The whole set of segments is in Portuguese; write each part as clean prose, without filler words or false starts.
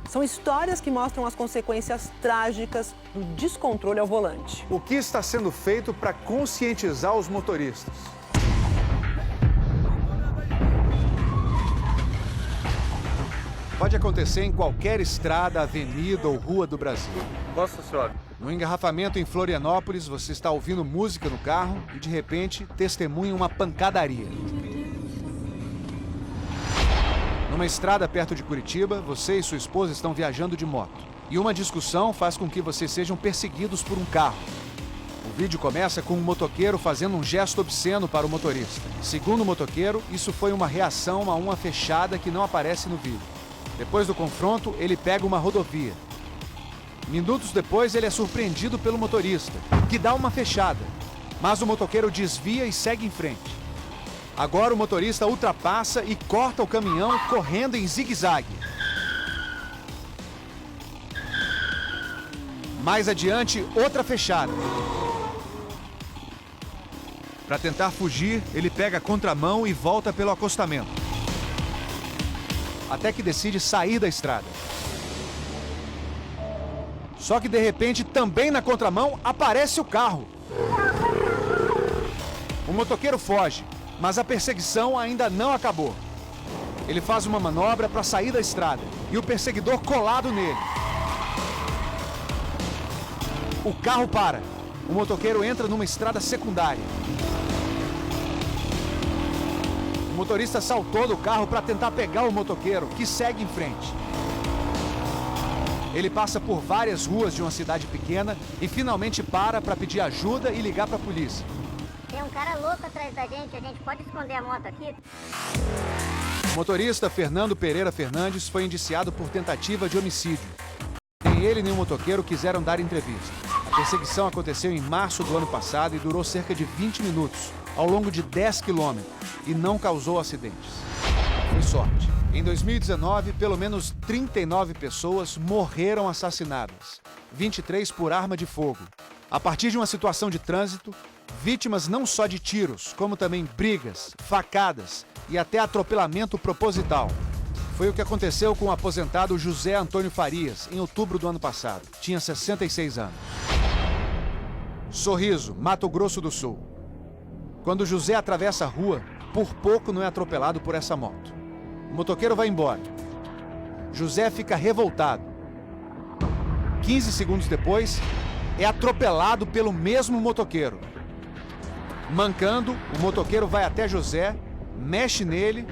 São histórias que mostram as consequências trágicas do descontrole ao volante. O que está sendo feito para conscientizar os motoristas? Pode acontecer em qualquer estrada, avenida ou rua do Brasil. Nossa senhora. No engarrafamento em Florianópolis, você está ouvindo música no carro e, de repente, testemunha uma pancadaria. Numa estrada perto de Curitiba, você e sua esposa estão viajando de moto. E uma discussão faz com que vocês sejam perseguidos por um carro. O vídeo começa com um motoqueiro fazendo um gesto obsceno para o motorista. Segundo o motoqueiro, isso foi uma reação a uma fechada que não aparece no vídeo. Depois do confronto, ele pega uma rodovia. Minutos depois, ele é surpreendido pelo motorista, que dá uma fechada. Mas o motoqueiro desvia e segue em frente. Agora o motorista ultrapassa e corta o caminhão correndo em zigue-zague. Mais adiante, outra fechada. Para tentar fugir, ele pega a contramão e volta pelo acostamento. Até que decide sair da estrada. Só que de repente, também na contramão, aparece o carro. O motoqueiro foge, mas a perseguição ainda não acabou. Ele faz uma manobra para sair da estrada e o perseguidor colado nele. O carro para. O motoqueiro entra numa estrada secundária. O motorista saltou do carro para tentar pegar o motoqueiro, que segue em frente. Ele passa por várias ruas de uma cidade pequena e finalmente para pedir ajuda e ligar para a polícia. Tem um cara louco atrás da gente, a gente pode esconder a moto aqui? O motorista Fernando Pereira Fernandes foi indiciado por tentativa de homicídio. Nem ele nem o motoqueiro quiseram dar entrevista. A perseguição aconteceu em março do ano passado e durou cerca de 20 minutos, ao longo de 10 quilômetros, e não causou acidentes. Foi sorte. Em 2019, pelo menos 39 pessoas morreram assassinadas, 23 por arma de fogo. A partir de uma situação de trânsito, vítimas não só de tiros, como também brigas, facadas e até atropelamento proposital. Foi o que aconteceu com o aposentado José Antônio Farias, em outubro do ano passado. Tinha 66 anos. Sorriso, Mato Grosso do Sul. Quando José atravessa a rua, por pouco não é atropelado por essa moto. O motoqueiro vai embora. José fica revoltado. 15 segundos depois, é atropelado pelo mesmo motoqueiro. Mancando, o motoqueiro vai até José, mexe nele,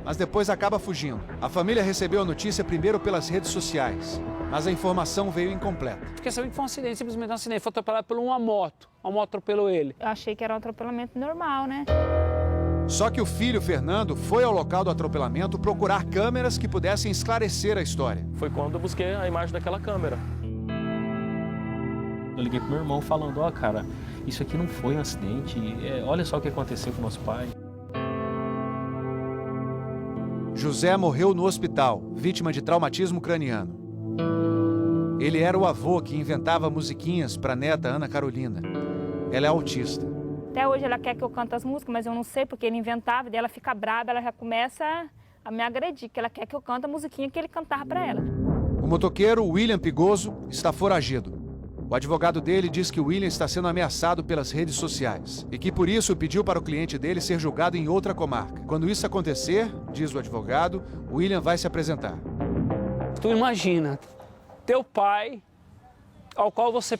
mas depois acaba fugindo. A família recebeu a notícia primeiro pelas redes sociais, mas a informação veio incompleta. Fiquei sabendo que foi um acidente, simplesmente um acidente. Foi atropelado por uma moto atropelou ele. Eu achei que era um atropelamento normal, né? Só que o filho, Fernando, foi ao local do atropelamento procurar câmeras que pudessem esclarecer a história. Foi quando eu busquei a imagem daquela câmera. Eu liguei pro meu irmão falando, ó, cara, isso aqui não foi um acidente, olha só o que aconteceu com nosso pai. José morreu no hospital, vítima de traumatismo craniano. Ele era o avô que inventava musiquinhas para a neta Ana Carolina. Ela é autista. Até hoje ela quer que eu cante as músicas, mas eu não sei porque ele inventava, daí ela fica brava, ela já começa a me agredir, que ela quer que eu cante a musiquinha que ele cantava para ela. O motoqueiro William Pigoso está foragido. O advogado dele diz que o William está sendo ameaçado pelas redes sociais e que por isso pediu para o cliente dele ser julgado em outra comarca. Quando isso acontecer, diz o advogado, o William vai se apresentar. Tu imagina, teu pai, ao qual você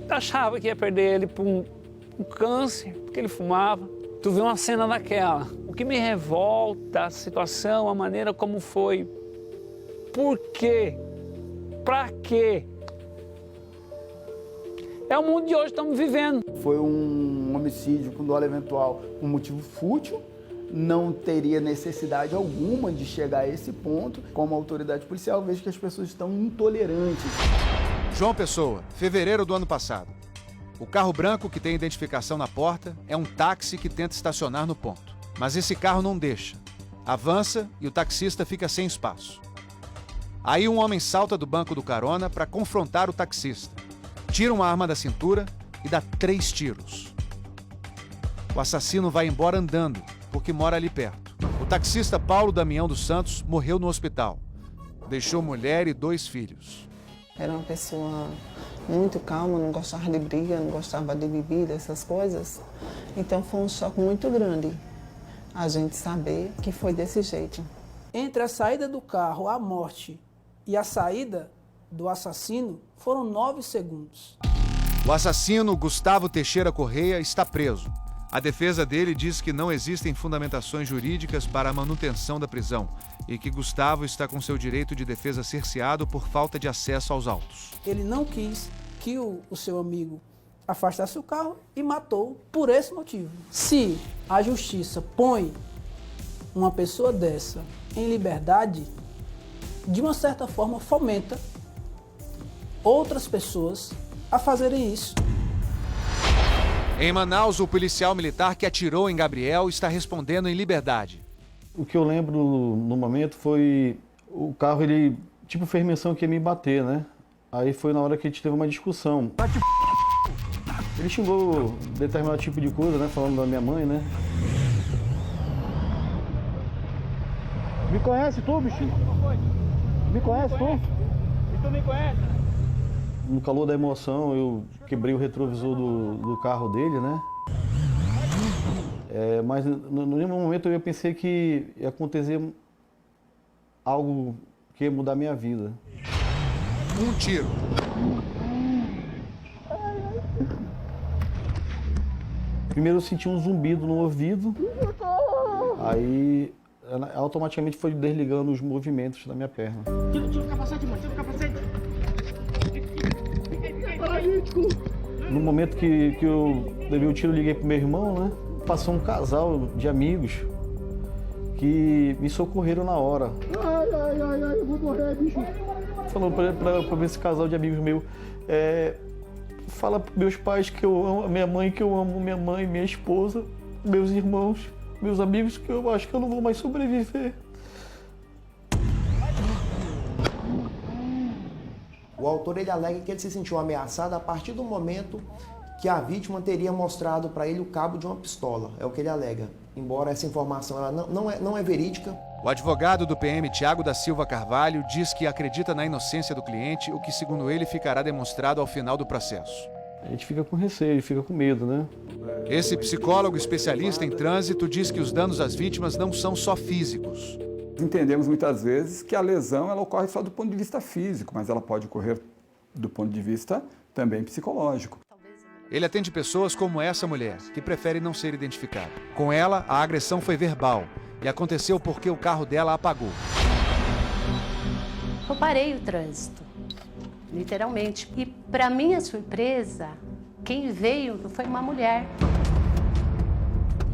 achava que ia perder ele por um câncer, porque ele fumava. Tu vê uma cena daquela. O que me revolta a situação, a maneira como foi. Por quê? Pra quê? É o mundo de hoje que estamos vivendo. Foi um homicídio com dolo eventual, um motivo fútil. Não teria necessidade alguma de chegar a esse ponto. Como autoridade policial, eu vejo que as pessoas estão intolerantes. João Pessoa, fevereiro do ano passado. O carro branco que tem identificação na porta é um táxi que tenta estacionar no ponto. Mas esse carro não deixa. Avança e o taxista fica sem espaço. Aí um homem salta do banco do carona para confrontar o taxista. Tira uma arma da cintura e dá 3 tiros. O assassino vai embora andando, porque mora ali perto. O taxista Paulo Damião dos Santos morreu no hospital. Deixou mulher e 2 filhos. Era uma pessoa muito calma, não gostava de briga, não gostava de bebida, essas coisas. Então foi um choque muito grande a gente saber que foi desse jeito. Entre a saída do carro, a morte e a saída do assassino foram 9 segundos. O assassino, Gustavo Teixeira Correia, está preso. A defesa dele diz que não existem fundamentações jurídicas para a manutenção da prisão e que Gustavo está com seu direito de defesa cerceado por falta de acesso aos autos. Ele não quis que o seu amigo afastasse o carro e matou por esse motivo. Se a justiça põe uma pessoa dessa em liberdade, de uma certa forma fomenta outras pessoas a fazerem isso. Em Manaus, o policial militar que atirou em Gabriel está respondendo em liberdade. O que eu lembro no momento foi o carro, ele tipo fez menção que ia me bater, né? Aí foi na hora que a gente teve uma discussão. Ele xingou determinado tipo de coisa, né? Falando da minha mãe, né? Me conhece tu, bichinho? Me conhece tu? E tu me conhece? No calor da emoção, eu quebrei o retrovisor do carro dele, né? Mas no mesmo momento eu pensei que ia acontecer algo que ia mudar a minha vida. Um tiro. Primeiro eu senti um zumbido no ouvido, aí automaticamente foi desligando os movimentos da minha perna. Tira o capacete, mano, tira o capacete. No momento que eu levei o tiro, eu liguei pro meu irmão, né? Passou um casal de amigos que me socorreram na hora. Ai, eu vou morrer, bicho. Falou pra esse casal de amigos meu, fala pros meus pais que eu amo a minha mãe, que eu amo minha mãe, minha esposa, meus irmãos, meus amigos, que eu acho que eu não vou mais sobreviver. O autor ele alega que ele se sentiu ameaçado a partir do momento que a vítima teria mostrado para ele o cabo de uma pistola. É o que ele alega. Embora essa informação ela não é verídica. O advogado do PM, Tiago da Silva Carvalho, diz que acredita na inocência do cliente, o que, segundo ele, ficará demonstrado ao final do processo. A gente fica com receio, fica com medo, né? Esse psicólogo especialista em trânsito diz que os danos às vítimas não são só físicos. Entendemos muitas vezes que a lesão ela ocorre só do ponto de vista físico, mas ela pode ocorrer do ponto de vista também psicológico. Ele atende pessoas como essa mulher, que prefere não ser identificada. Com ela, a agressão foi verbal e aconteceu porque o carro dela apagou. Eu parei o trânsito, literalmente. E, para minha surpresa, quem veio foi uma mulher.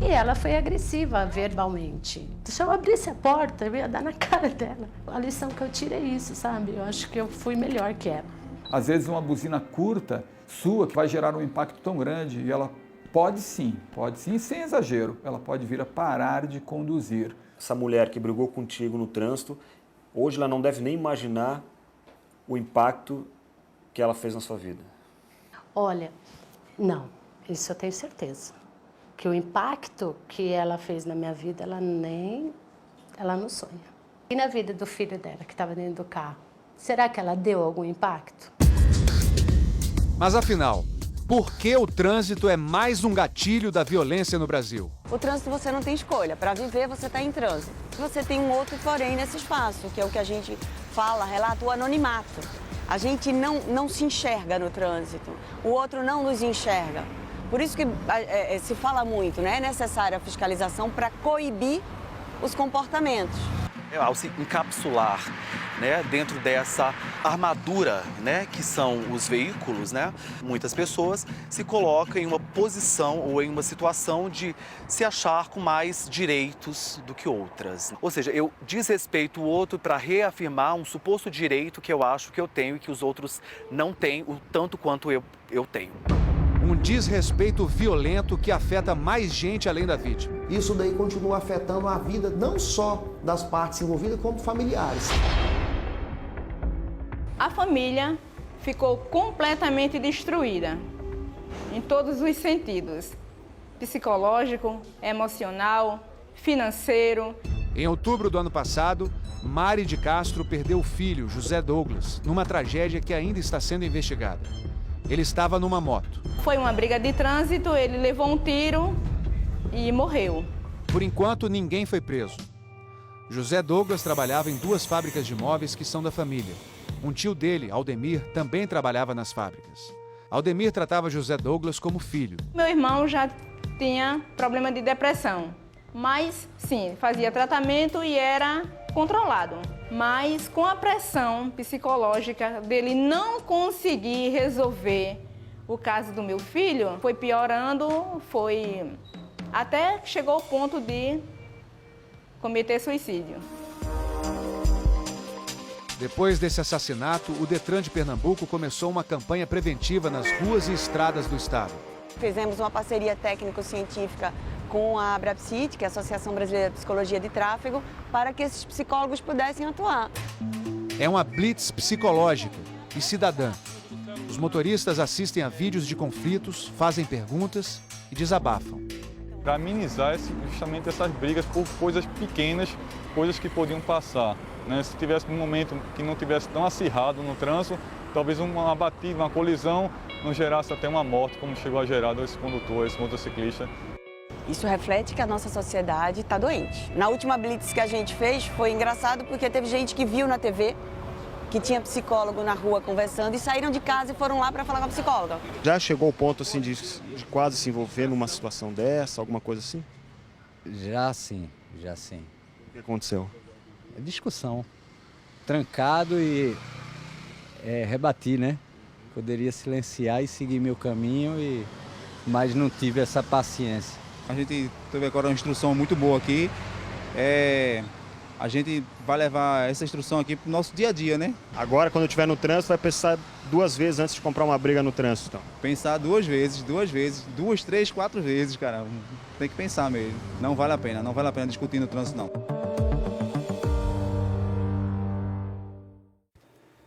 E ela foi agressiva verbalmente. Se eu abrisse a porta, eu ia dar na cara dela. A lição que eu tiro é isso, sabe? Eu acho que eu fui melhor que ela. Às vezes uma buzina curta, sua, que vai gerar um impacto tão grande, e ela pode sim, sem exagero, ela pode vir a parar de conduzir. Essa mulher que brigou contigo no trânsito, hoje ela não deve nem imaginar o impacto que ela fez na sua vida. Olha, não, isso eu tenho certeza. Que o impacto que ela fez na minha vida, ela não sonha. E na vida do filho dela, que estava dentro do carro, será que ela deu algum impacto? Mas afinal, por que o trânsito é mais um gatilho da violência no Brasil? O trânsito você não tem escolha. Para viver, você está em trânsito. Você tem um outro porém nesse espaço, que é o que a gente fala, relata o anonimato. A gente não se enxerga no trânsito. O outro não nos enxerga. Por isso que se fala muito, né? É necessária a fiscalização para coibir os comportamentos. Ao se encapsular, né, dentro dessa armadura, né, que são os veículos, né, muitas pessoas se colocam em uma posição ou em uma situação de se achar com mais direitos do que outras. Ou seja, eu desrespeito o outro para reafirmar um suposto direito que eu acho que eu tenho e que os outros não têm, o tanto quanto eu tenho. Um desrespeito violento que afeta mais gente além da vítima. Isso daí continua afetando a vida não só das partes envolvidas, como familiares. A família ficou completamente destruída, em todos os sentidos. Psicológico, emocional, financeiro. Em outubro do ano passado, Mari de Castro perdeu o filho, José Douglas, numa tragédia que ainda está sendo investigada. Ele estava numa moto. Foi uma briga de trânsito, ele levou um tiro e morreu. Por enquanto, ninguém foi preso. José Douglas trabalhava em 2 fábricas de móveis que são da família. Um tio dele, Aldemir, também trabalhava nas fábricas. Aldemir tratava José Douglas como filho. Meu irmão já tinha problema de depressão, mas sim, fazia tratamento e era controlado. Mas com a pressão psicológica dele não conseguir resolver o caso do meu filho, foi piorando, até chegou ao ponto de cometer suicídio. Depois desse assassinato, o Detran de Pernambuco começou uma campanha preventiva nas ruas e estradas do estado. Fizemos uma parceria técnico-científica com a ABRAPSIT, que é a Associação Brasileira de Psicologia de Tráfego, para que esses psicólogos pudessem atuar. É uma blitz psicológica e cidadã. Os motoristas assistem a vídeos de conflitos, fazem perguntas e desabafam. Para amenizar justamente essas brigas por coisas pequenas, coisas que podiam passar. Né? Se tivesse um momento que não tivesse tão acirrado no trânsito, talvez uma batida, uma colisão, não gerasse até uma morte, como chegou a gerar esse condutor, esse motociclista. Isso reflete que a nossa sociedade está doente. Na última blitz que a gente fez, foi engraçado porque teve gente que viu na TV que tinha psicólogo na rua conversando e saíram de casa e foram lá para falar com a psicóloga. Já chegou ao ponto assim de quase se envolver numa situação dessa, alguma coisa assim? Já sim, já sim. O que aconteceu? Discussão. Trancado e rebati, né? Poderia silenciar e seguir meu caminho, mas não tive essa paciência. A gente teve agora uma instrução muito boa aqui. A gente vai levar essa instrução aqui para o nosso dia a dia, né? Agora, quando estiver no trânsito, vai pensar 2 vezes antes de comprar uma briga no trânsito, então? Pensar 2 vezes, 2, 3, 4 vezes, cara. Tem que pensar mesmo. Não vale a pena discutir no trânsito, não.